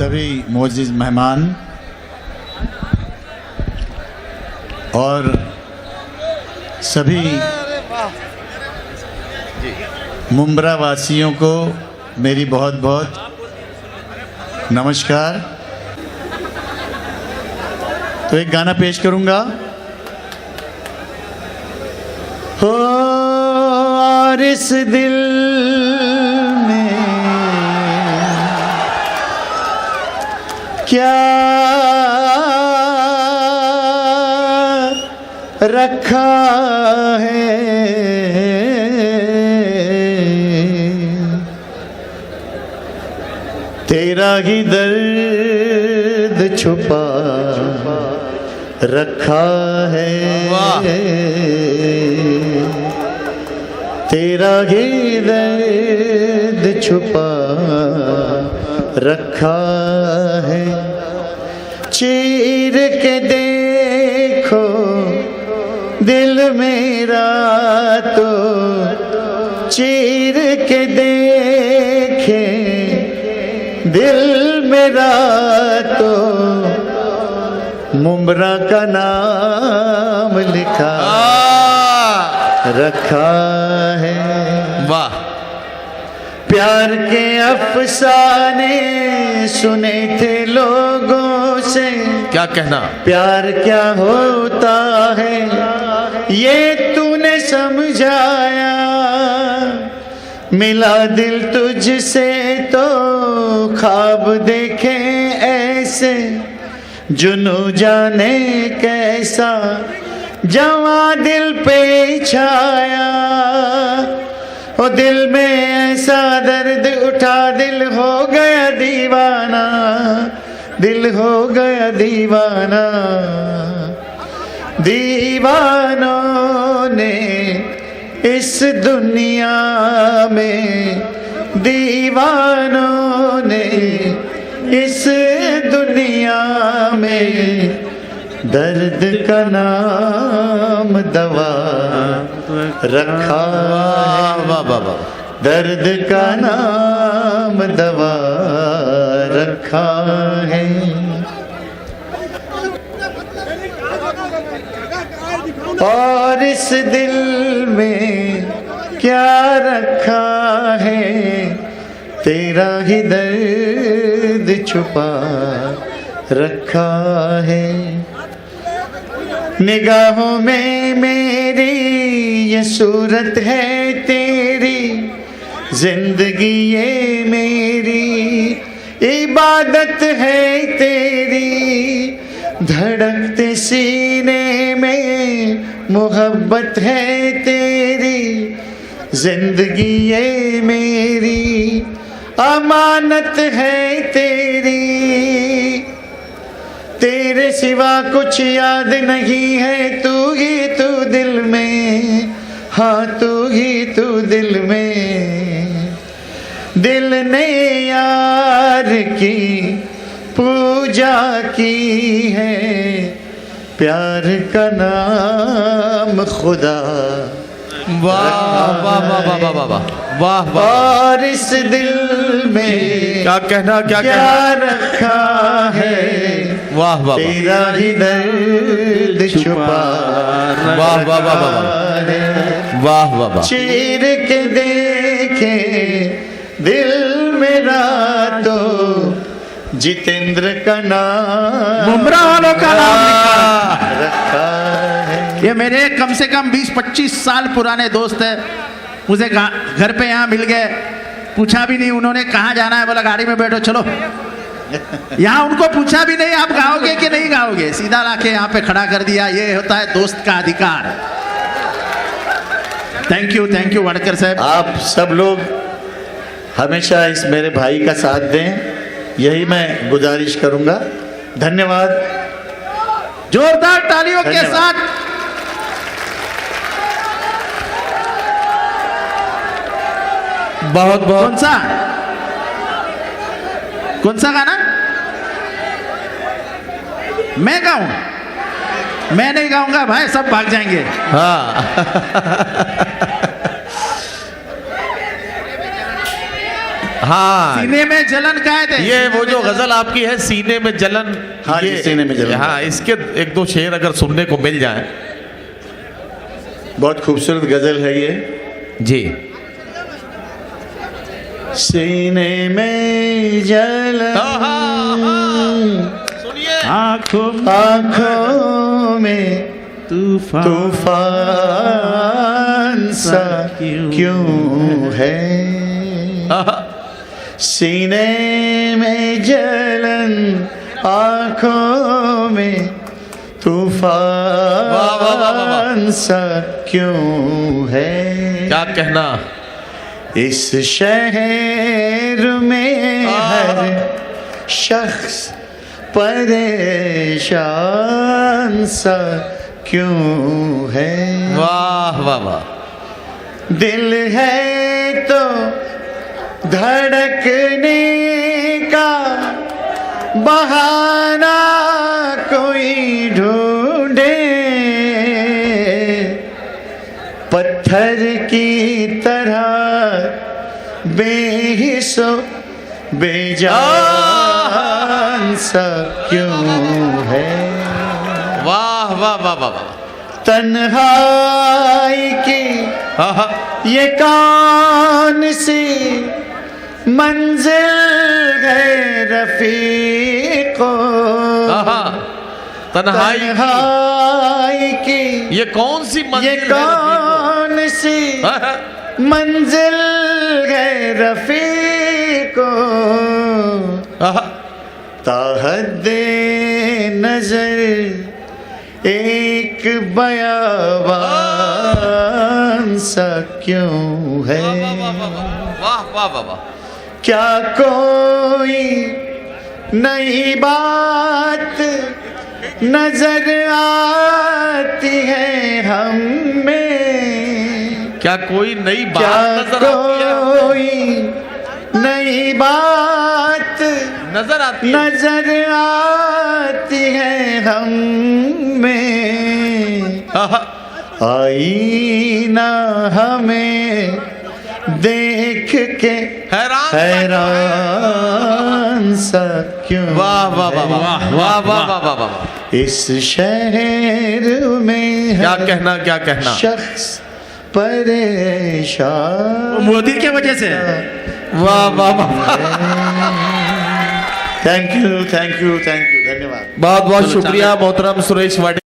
सभी मोअज़्ज़िज़ मेहमान और सभी मुंब्रा वासियों को मेरी बहुत बहुत नमस्कार। तो एक गाना पेश करूंगा। हो और इस दिल में क्या रखा है, तेरा ही दर्द छुपा रखा है, तेरा ही दर्द छुपा रखा है। चीर के देखो दिल मेरा तो चीर के देखे दिल मेरा तो मुंब्रा का नाम लिखा रखा है। वाह। प्यार के अफसाने सुने थे लोगों से, क्या कहना, प्यार क्या होता है ये तूने समझाया। मिला दिल तुझसे तो ख्वाब देखे ऐसे, जुनू जाने कैसा जवां दिल पे छाया। ओ दिल में ऐसा दर्द उठा, दिल हो गया दीवाना, दिल हो गया दीवाना। दीवानों ने इस दुनिया में, दीवानों ने इस दुनिया में दर्द का नाम दवा रखा है। वाह वाह वाह। दर्द का नाम दवा रखा है। और इस दिल में क्या रखा है, तेरा ही दर्द छुपा रखा है। निगाहों में मेरी ये सूरत है तेरी, जिंदगी ये मेरी इबादत है तेरी। धड़कते सीने में मोहब्बत है तेरी, जिंदगी ये मेरी अमानत है तेरी। तेरे सिवा कुछ याद नहीं है, तू ही तू दिल में, हाँ तू ही तू दिल में। दिल ने यार की पूजा की है, प्यार का नाम खुदा। वाह वाह वाह वाह वाह वाह वाह वाह। और इस दिल में क्या कहना, क्या क्या रखा है, वाह वाह। तेरा ही दर्द छुपा वाह वाह वाह वाह वाह वाह वाह। चीर के देखे दिल मेरा तो जितेंद्र का नाम मुंब्रा वालों का नाम रखा है। ये मेरे कम से कम 20-25 साल पुराने दोस्त है। मुझे घर पे यहाँ मिल गए, पूछा भी नहीं उन्होंने कहाँ जाना है, बोला गाड़ी में बैठो चलो। यहाँ उनको पूछा भी नहीं आप गाओगे कि नहीं गाओगे, सीधा लाके यहाँ पे खड़ा कर दिया। ये होता है दोस्त का अधिकार। थैंक यू वडकर साहब। आप सब लोग हमेशा इस मेरे भाई का साथ दें, यही मैं गुजारिश करूंगा। धन्यवाद। जोरदार तालियों के साथ बहुत बहुत। कौन सा गाना मैं गाऊं? मैं नहीं गाऊंगा भाई, सब भाग जाएंगे। हाँ हाँ सीने में जलन का है थे ये वो जो गजल आपकी है सीने में जलन, हाँ जी, सीने में जलन। हाँ इसके एक दो शेर अगर सुनने को मिल जाए। बहुत खूबसूरत गजल है ये। जी सीने में जलन, सुनिए, आँखों में तूफान सा क्यों है, सीने में जलन, आँखों में तूफान सा क्यों है। क्या कहना, इस शहर में हर शख्स परेशान सा क्यों है। वाह वाह वाह। दिल है तो धड़कने का बहाना कोई ढूंढे, पत्थर की तरह बेहिस्सो बेजान सा क्यों है। वाह वाह वाह वाह वाह। तन्हाई की ये कौन सी मंजिल है रफीको, तन्हाई की ये कौन सी ये मंजिल कौन सी मंजिल है रफीको, ताहद्दे नजर एक बयाबान सा क्यों है। वाह वाह वाह वाह। क्या कोई नई बात नजर आती है हमें, क्या कोई नई बात क्या नजर आती है, कोई नई बात नजर आती है, नजर आती है हमें, आईना हमें देख के हैरान सा क्यों। वाह वाह वाह वाह वाह वाह वाह वाह वाह। इस शहर में क्या कहना, क्या कहना, शख्स परेशान मोदी के वजह से। वाह वाह वाह। Thank you thank you thank you, धन्यवाद। बहुत बहुत शुक्रिया मोहतरम सुरेश वाडे।